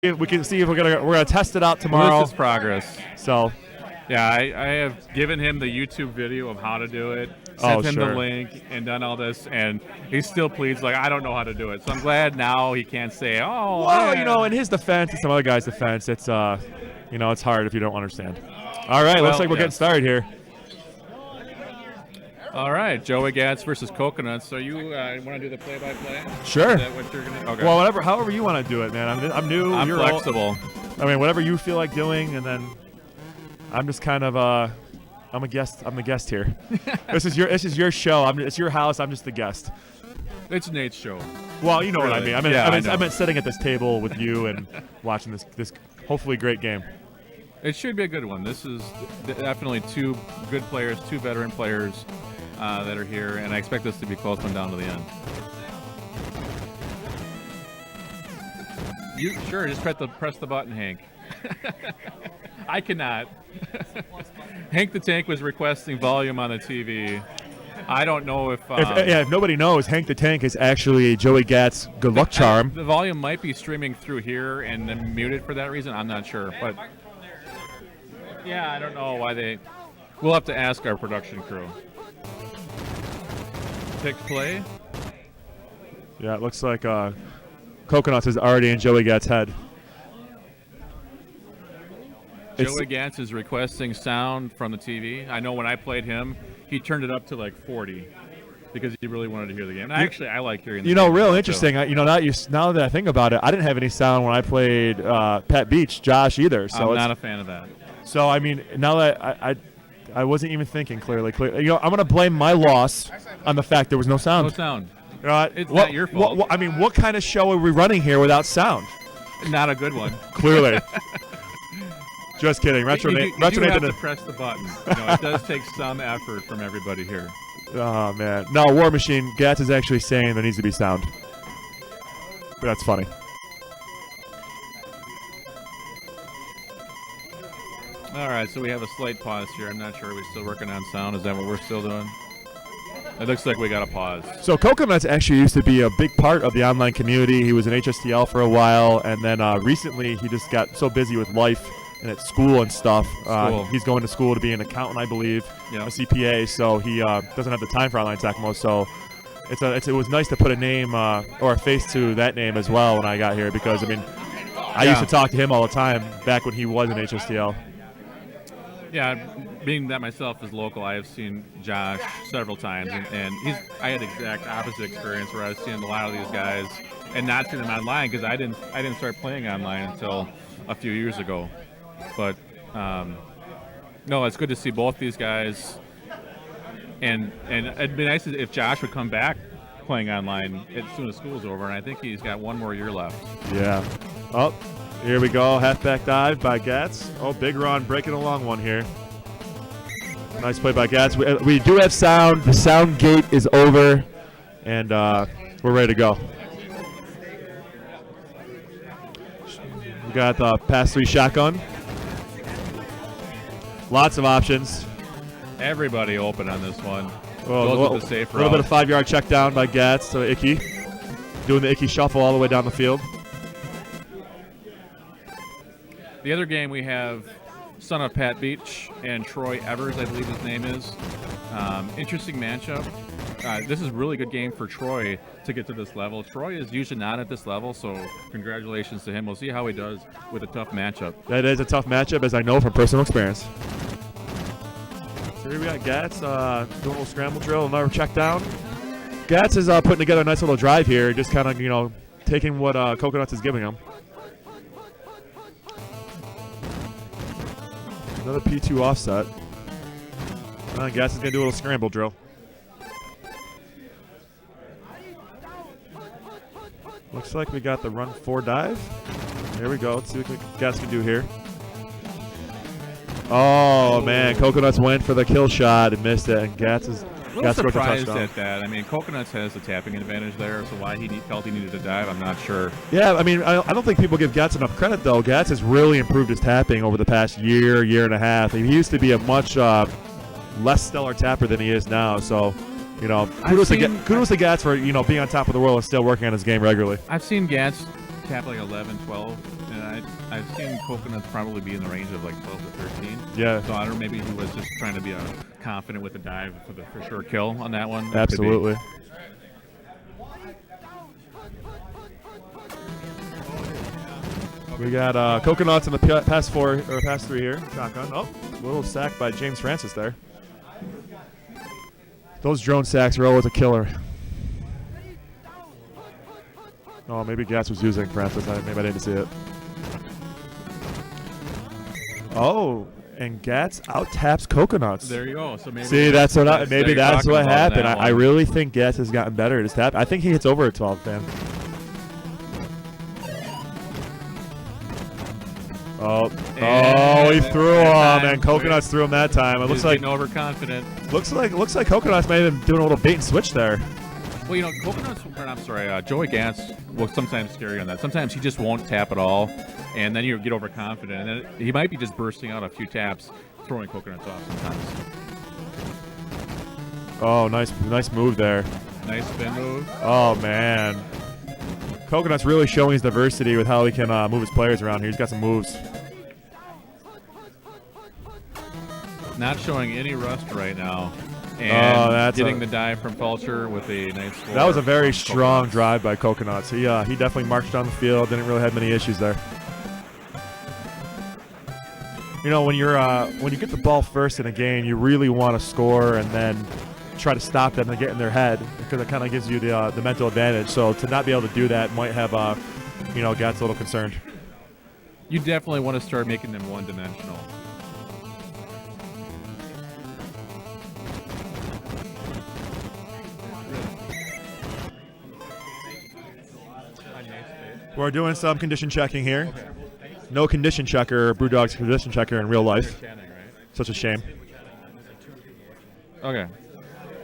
we can see if we're gonna test it out tomorrow. Well, this is progress. So, yeah, I have given him the YouTube video of how to do it, sent him the link, and done all this, and he still pleads like, I don't know how to do it. So I'm glad now he can't say, oh. Well, yeah. in his defense and some other guys' defense, it's it's hard if you don't understand. All right, looks like we're getting started here. All right, JoeyGats versus Coconuts. So you want to do the play-by-play? Sure. Is that what you're gonna? Okay. Well, however you want to do it, man. I'm new. I'm you're flexible. I mean, whatever you feel like doing, and then I'm just kind of I'm a guest. I'm the guest here. This is your show. It's your house. I'm just the guest. It's Nate's show. Well, you know what I mean. I meant sitting at this table with you and watching this hopefully great game. It should be a good one. This is definitely two good players, two veteran players that are here, and I expect this to be a close one down to the end. You sure? Just press the button, Hank. I cannot. Hank the Tank was requesting volume on the TV. I don't know if nobody knows, Hank the Tank is actually JoeyGats' good luck charm. The volume might be streaming through here and then muted for that reason. I'm not sure, but yeah, I don't know why they. We'll have to ask our production crew. Pick play. Yeah, it looks like Coconuts is already in JoeyGats' head. JoeyGats is requesting sound from the TV. I know when I played him, he turned it up to like 40 because he really wanted to hear the game. And I like hearing the game. Real interesting. Now that I think about it, I didn't have any sound when I played Pat Beach, Josh either. So I'm not a fan of that. So, I mean, now that I wasn't even thinking clearly. I'm going to blame my loss on the fact there was no sound. No sound. It's not your fault. What kind of show are we running here without sound? Not a good one. Clearly. Just kidding. Retro Nate have to press the button. It does take some effort from everybody here. Oh, man. No, War Machine, Gats is actually saying there needs to be sound. But that's funny. All right, so we have a slight pause here. I'm not sure. Are we still working on sound? Is that what we're still doing? It looks like we got a pause. So Coconuts actually used to be a big part of the online community. He was in HSTL for a while, and then recently he just got so busy with life and at school and stuff. He's going to school to be an accountant, I believe, a CPA, so he doesn't have the time for online Tecmo. So it was nice to put a name or a face to that name as well when I got here because, I used to talk to him all the time back when he was in HSTL. Yeah, being that myself is local, I have seen Josh several times, and I had the exact opposite experience where I was seeing a lot of these guys and not seeing them online because I didn't start playing online until a few years ago. But no, it's good to see both these guys, and it'd be nice if Josh would come back playing online as soon as school's over, and I think he's got one more year left. Yeah. Oh. Here we go, halfback dive by Gats. Oh, big run, breaking a long one here. Nice play by Gats. We do have sound. The sound gate is over, and we're ready to go. We got the pass-3 shotgun. Lots of options. Everybody open on this one. Well, with the safe a little route. bit of 5-yard check down by Gats to Icky. Doing the Icky shuffle all the way down the field. The other game we have son of Pat Beach and Troy Evers, I believe his name is. Interesting matchup. This is a really good game for Troy to get to this level. Troy is usually not at this level, so congratulations to him. We'll see how he does with a tough matchup. That is a tough matchup, as I know from personal experience. So here we got Gats doing a little scramble drill, another check down. Gats is putting together a nice little drive here, just kind of, taking what Coconuts is giving him. Another P2 offset. Gats is going to do a little scramble drill. Looks like we got the run 4 dive. There we go. Let's see what Gats can do here. Oh, man. Coconuts went for the kill shot and missed it. And Gats is a little surprised at that. Coconuts has the tapping advantage there, so why he felt he needed to dive, I'm not sure. Yeah, I don't think people give Gats enough credit, though. Gats has really improved his tapping over the past year and a half. He used to be a much less stellar tapper than he is now, so, kudos to Gats for, being on top of the world and still working on his game regularly. I've seen Gats tap like 11, 12, and I've seen Coconuts probably be in the range of like 12 to 13. Yeah. So I don't know, maybe he was just trying to be confident with the dive for the for sure kill on that one. Absolutely. We got Coconuts in the pass 3 here. Shotgun. Oh, little sack by James Francis there. Those drone sacks are always a killer. Oh, maybe Gats was using Francis. Maybe I didn't see it. Oh, and Gats out taps Coconuts. There you go. So maybe see, that's what happened. I I really think Gats has gotten better at his tap. I think he hits over a 12, man. Oh, he threw him, and Coconuts threw him that time. It looks like overconfident. Looks like Coconuts may have been doing a little bait and switch there. Well, you know, JoeyGats will sometimes scary on that. Sometimes he just won't tap at all, and then you get overconfident, and then he might be just bursting out a few taps, throwing Coconuts off sometimes. Oh, nice move there. Nice spin move. Oh man, Coconut's really showing his diversity with how he can move his players around here. He's got some moves. Not showing any rust right now. And that's getting the dive from Fulcher with a nice score. That was a very strong drive by Coconuts. He definitely marched down the field. Didn't really have many issues there. You know, when you get the ball first in a game, you really want to score and then try to stop them and get in their head because it kind of gives you the mental advantage. So to not be able to do that might have Gats a little concerned. You definitely want to start making them one-dimensional. We're doing some condition checking here. Okay. No condition checker, Brewdog's condition checker in real life. Such a shame. Okay.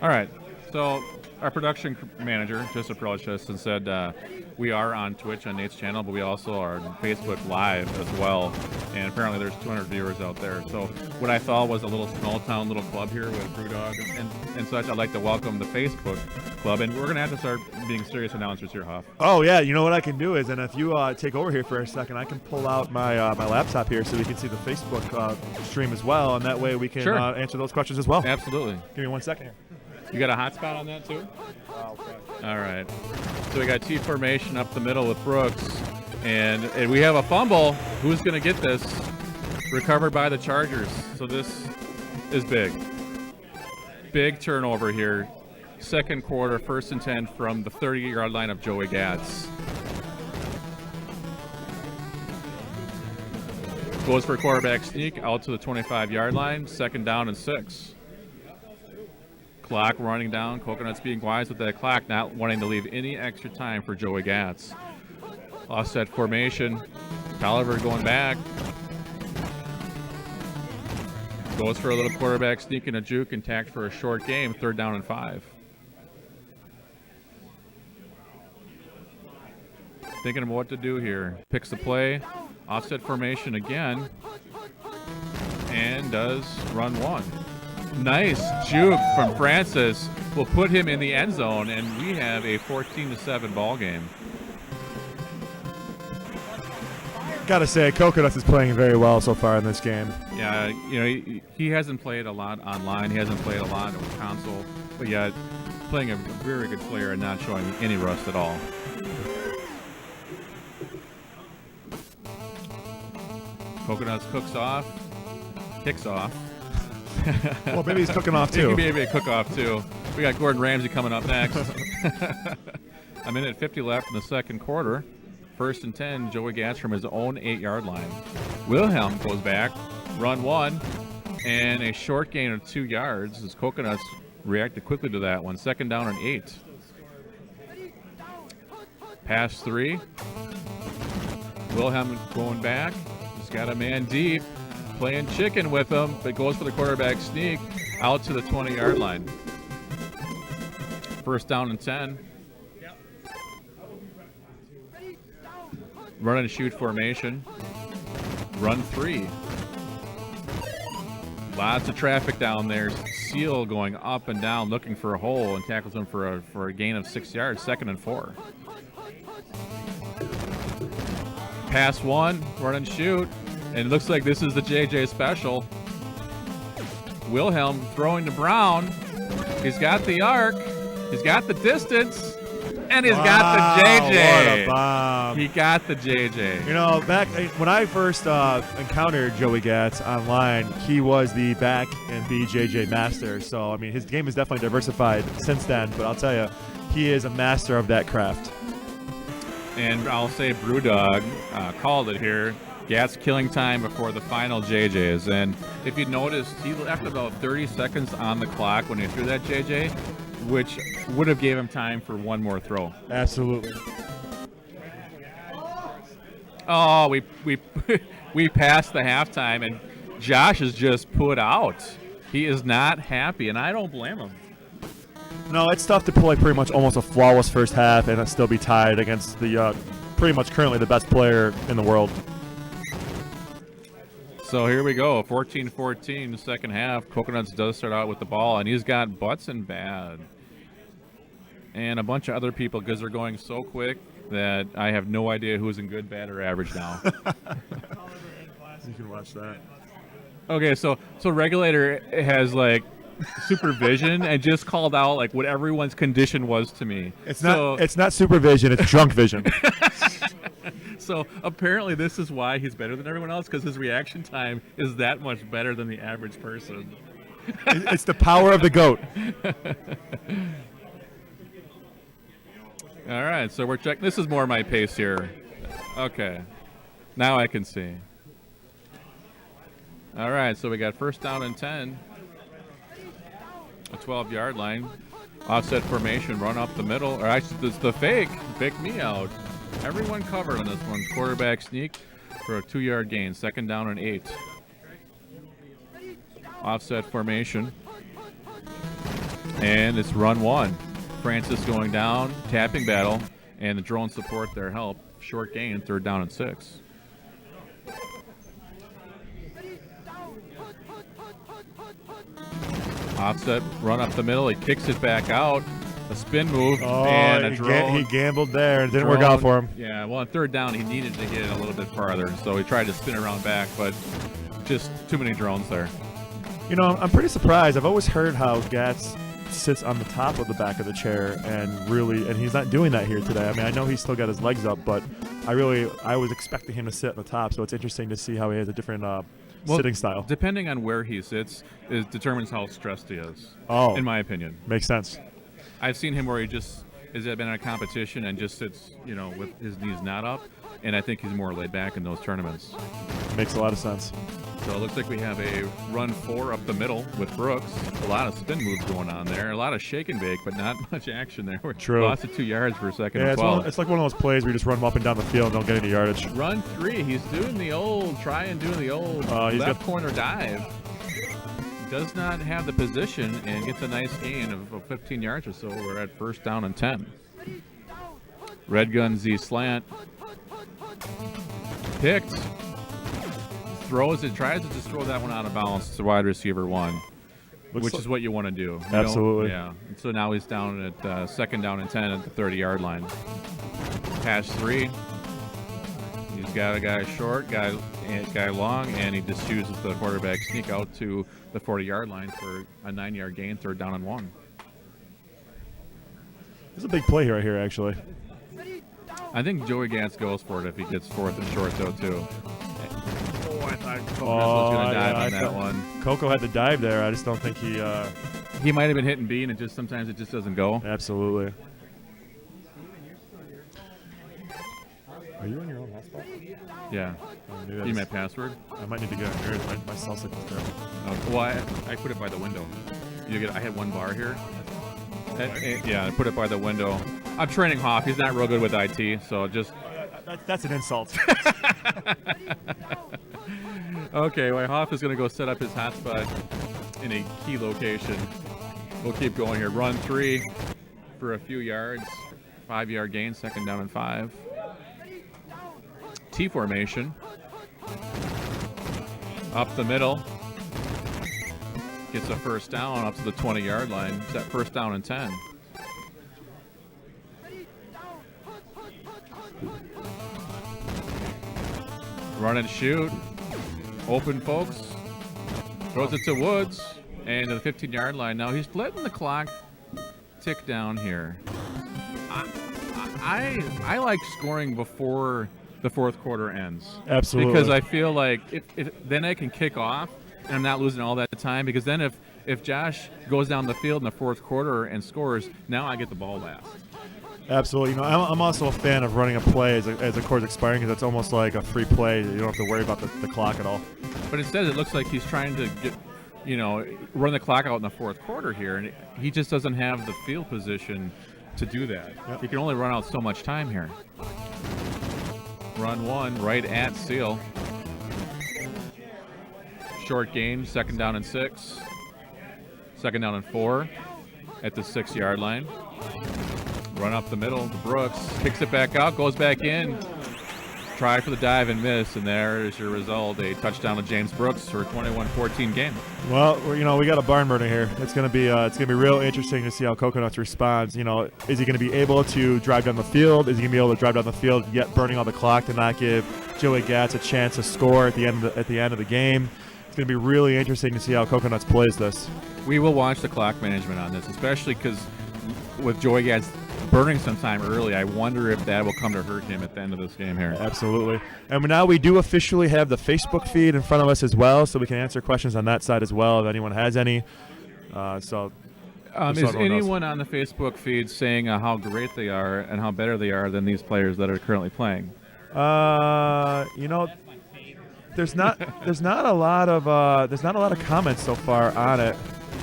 All right. So our production manager just approached us and said we are on Twitch on Nate's channel, but we also are on Facebook Live as well. And apparently there's 200 viewers out there. So what I thought was a little small town little club here with Brewdog and such. I'd like to welcome the Facebook club, and we're going to have to start being serious announcers here, Huff. Oh yeah, you know what I can do is, and if you take over here for a second, I can pull out my my laptop here so we can see the Facebook stream as well, and that way we can answer those questions as well. Absolutely. Give me 1 second here. You got a hotspot on that too? Okay. All right. So we got T formation up the middle with Brooks, and we have a fumble. Who's going to get this? Recovered by the Chargers. So this is big. Big turnover here. Second quarter, 1st and 10 from the 30-yard line of JoeyGats. Goes for a quarterback sneak out to the 25-yard line. 2nd down and 6. Clock running down. Coconuts being wise with that clock, not wanting to leave any extra time for JoeyGats. Offset formation. Tolliver going back. Goes for a little quarterback sneak and a juke and tacked for a short game. 3rd down and 5. Thinking of what to do here. Picks the play. Offset formation again. And does run 1. Nice juke from Francis will put him in the end zone, and we have a 14-7 ball game. Gotta say, Coconuts is playing very well so far in this game. Yeah, you know, he hasn't played a lot online. He hasn't played a lot on console, but yet playing a very good player and not showing any rust at all. Coconuts kicks off. Well, maybe he's cooking off too. Maybe a cook-off too. We got Gordon Ramsay coming up next. A minute 50 left in the second quarter. 1st and 10, JoeyGats from his own 8-yard line. Wilhelm goes back, run 1, and a short gain of 2 yards as Coconuts reacted quickly to that one. 2nd down and 8. Pass 3. Wilhelm going back. He's got a man deep. Playing chicken with him, but goes for the quarterback sneak out to the 20-yard line. 1st down and 10. Run and shoot formation. Run 3. Lots of traffic down there. Seal going up and down, looking for a hole, and tackles him for a gain of 6 yards. 2nd and 4. Pass one, run and shoot. And it looks like this is the JJ special. Wilhelm throwing to Brown. He's got the arc. He's got the distance. And he's got the JJ. What a bomb. He got the JJ. You know, back when I first encountered JoeyGats online, he was the back and BJJ master. So, I mean, his game is definitely diversified since then. But I'll tell you, he is a master of that craft. And I'll say Brewdog called it here. Gats killing time before the final JJs. And if you noticed, he left about 30 seconds on the clock when he threw that JJ, which would have gave him time for one more throw. Absolutely. Oh, we passed the halftime, and Josh is just put out. He is not happy, and I don't blame him. No, it's tough to play pretty much almost a flawless first half and still be tied against the pretty much currently the best player in the world. So here we go, 14-14, second half. Coconuts does start out with the ball, and he's got butts and bad. And a bunch of other people, because they're going so quick that I have no idea who's in good, bad, or average now. You can watch that. Okay, so Regulator has, like, supervision and just called out, like, what everyone's condition was to me. It's not supervision, it's drunk vision. So apparently this is why he's better than everyone else, because his reaction time is that much better than the average person. It's the power of the GOAT. All right, so we're checking. This is more my pace here. Okay, now I can see. All right, so we got first down and 10. A 12-yard line. Offset formation, run up the middle. Or actually, it's the fake. Fake me out. Everyone covered on this one. Quarterback sneak for a 2-yard gain. Second down and 8. Offset formation. And it's run one. Francis going down. Tapping battle. And the drone support their help. Short gain. Third down and 6. Offset, run up the middle. He kicks it back out. A spin move and a drone. He gambled there. It didn't work out for him. Yeah, well, on third down, he needed to hit it a little bit farther, so he tried to spin around back, but just too many drones there. You know, I'm pretty surprised. I've always heard how Gats sits on the top of the back of the chair and he's not doing that here today. I mean, I know he's still got his legs up, but I was expecting him to sit at the top, so it's interesting to see how he has a different sitting style. Depending on where he sits, it determines how stressed he is, in my opinion. Makes sense. I've seen him where he just has been in a competition and just sits, with his knees not up, and I think he's more laid back in those tournaments. Makes a lot of sense. So it looks like we have a run 4 up the middle with Brooks. A lot of spin moves going on there. A lot of shake and bake, but not much action there. True. Lost of 2 yards for a second. Yeah, and 12. it's like one of those plays where you just run up and down the field and don't get any yardage. Run 3. He's doing the old left corner dive. Does not have the position and gets a nice gain of 15 yards or so. We're at first down and 10. Red gun Z slant. Picked. Throws it, tries to just throw that one out of bounds to wide receiver 1, which is what you want to do. Absolutely. Yeah. So now he's down at second down and 10 at the 30-yard line. Pass 3. He's got a guy short, guy long, and he just chooses the quarterback sneak out to the 40-yard line for a 9-yard gain, third down and 1. There's a big play right here, actually. I think JoeyGats goes for it if he gets fourth and short, though, too. I thought Coco was going to dive on that one. Coco had to dive there. I just don't think he... He might have been hitting B, and sometimes it just doesn't go. Absolutely. Are you on your own hotspot? Yeah. You need my password? I might need to get on yours. My cell signal's terrible. Well, I put it by the window. I had one bar here. I put it by the window. I'm training Hoff. He's not real good with IT, so just... That's an insult. Okay, well, Hoff is going to go set up his hotspot in a key location. We'll keep going here. Run 3 for a few yards. 5-yard gain, second down and 5. T formation. Up the middle. Gets a first down up to the 20-yard line. It's at first down and 10. Run and shoot. Open, folks. Throws it to Woods. And to the 15-yard line. Now he's letting the clock tick down here. I like scoring before the fourth quarter ends. Absolutely. Because I feel like if then I can kick off and I'm not losing all that time. Because then if Josh goes down the field in the fourth quarter and scores, now I get the ball last. Absolutely. You know, I'm also a fan of running a play as the quarter's expiring because it's almost like a free play. You don't have to worry about the clock at all. But instead, it looks like he's trying to get, run the clock out in the fourth quarter here, and he just doesn't have the field position to do that. Yep. He can only run out so much time here. Run one right at Seal. Short gain, 2nd down and 6. 2nd down and 4 at the 6-yard line. Run up the middle to Brooks. Kicks it back out, goes back in. Try for the dive and miss, and there is your result. A touchdown to James Brooks for a 21-14 game. Well, we got a barn burner here. It's gonna be real interesting to see how Coconuts responds. Is he gonna be able to drive down the field? Is he gonna be able to drive down the field yet burning all the clock to not give JoeyGats a chance to score at the end of the game? It's gonna be really interesting to see how Coconuts plays this. We will watch the clock management on this, especially because with JoeyGats burning some time early, I wonder if that will come to hurt him at the end of this game here. Absolutely. And now we do officially have the Facebook feed in front of us as well, so we can answer questions on that side as well if anyone has any. Is anyone on the Facebook feed saying how great they are and how better they are than these players that are currently playing? There's not a lot of comments so far on it.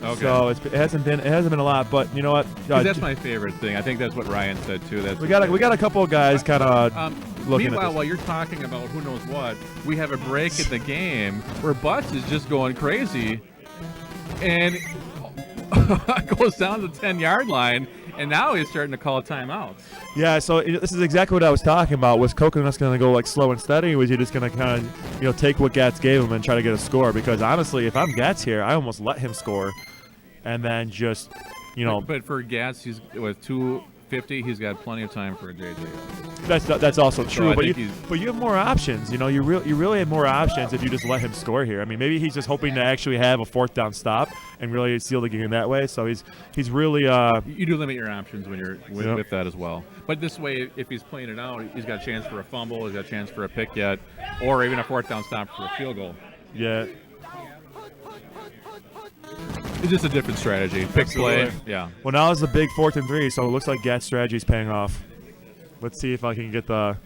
Okay. So it hasn't been a lot, but you know what? That's my favorite thing. I think that's what Ryan said too. We got a couple of guys kind of looking. Meanwhile, at this. while you're talking about who knows what, we have a break in the game where Butts is just going crazy, and goes down to the 10-yard line, and now he's starting to call timeouts. Yeah, so this is exactly what I was talking about. Was Coconuts going to go slow and steady, or was he just going to kind of take what Gats gave him and try to get a score? Because honestly, if I'm Gats here, I almost let him score, and then just But for Gats, he's with 250. He's got plenty of time for a JJ. That's also true. So but you have more options. You really have more options if you just let him score here. I mean, maybe he's just hoping to actually have a 4th down stop and really seal the game that way. So he's really. You do limit your options when you're with that as well. But this way, if he's playing it out, he's got a chance for a fumble, he's got a chance for a pick yet, or even a 4th down stop for a field goal. Yeah. It's just a different strategy. Pick play. Yeah. Well, now it's a big 4th and 3, so it looks like Gats' strategy is paying off. Let's see if I can get the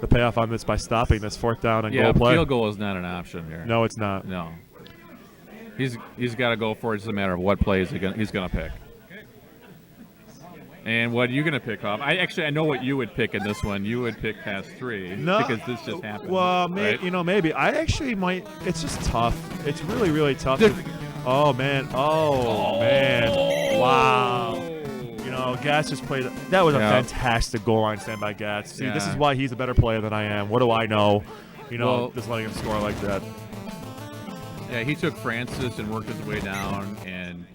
payoff on this by stopping this 4th down and goal play. Field goal is not an option here. No, it's not. No. He's got to go for it. It's just a matter of what plays he's going to pick. And what are you going to pick off? I know what you would pick in this one. You would pick pass 3 because this just happened. Well, right? maybe. I actually might. It's just tough. It's really, really tough. Oh, man. Wow. Gats just played. That was a fantastic goal line stand by Gats. See, this is why he's a better player than I am. What do I know? Just letting him score like that. Yeah, he took Francis and worked his way down and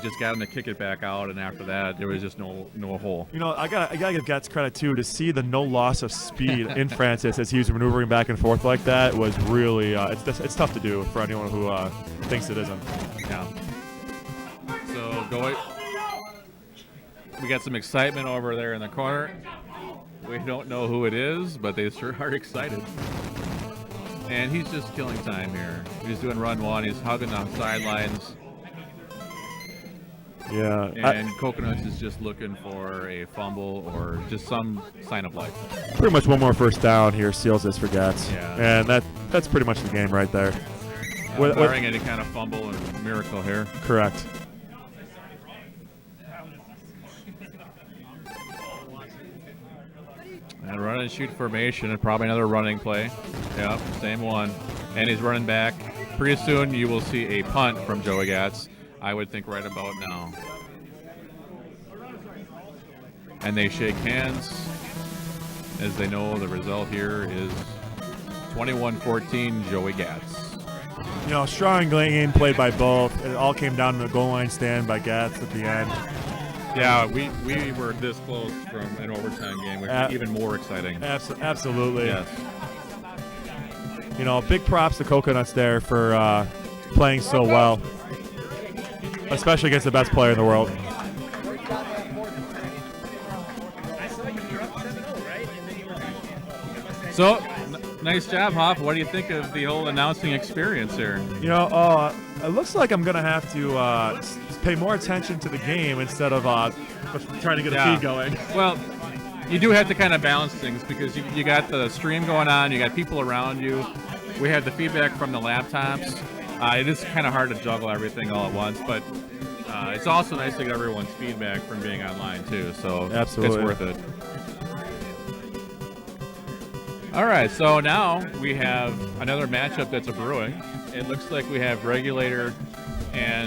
just got him to kick it back out. And after that, there was just no hole. I gotta give Gats credit too to see the no loss of speed in Francis as he was maneuvering back and forth like that was really. It's tough to do for anyone who thinks it isn't. Yeah. So we got some excitement over there in the corner. We don't know who it is, but they sure are excited. And he's just killing time here. He's doing run one. He's hugging the sidelines. Yeah. And Coconuts is just looking for a fumble or just some sign of life. Pretty much one more 1st down here seals this for Gats. Yeah. And that's pretty much the game right there. Barring any kind of fumble or miracle here. Correct. And run and shoot formation and probably another running play. Yep, same one. And he's running back. Pretty soon you will see a punt from JoeyGats. I would think right about now. And they shake hands as they know the result here is 21-14 JoeyGats. Strong game played by both. It all came down to the goal line stand by Gats at the end. Yeah, we were this close from an overtime game, which is even more exciting. Absolutely. Yes. you know, big props to Coconuts there for playing so well, especially against the best player in the world. So, nice job, Hoff. What do you think of the whole announcing experience here? You know, it looks like I'm going to have to pay more attention to the game instead of trying to get a feed going. Well, you do have to kind of balance things because you got the stream going on, you got people around you. We have the feedback from the laptops. It is kind of hard to juggle everything all at once, but it's also nice to get everyone's feedback from being online too, so absolutely, it's worth it. All right, so now we have another matchup that's a brewing. It looks like we have Regulator and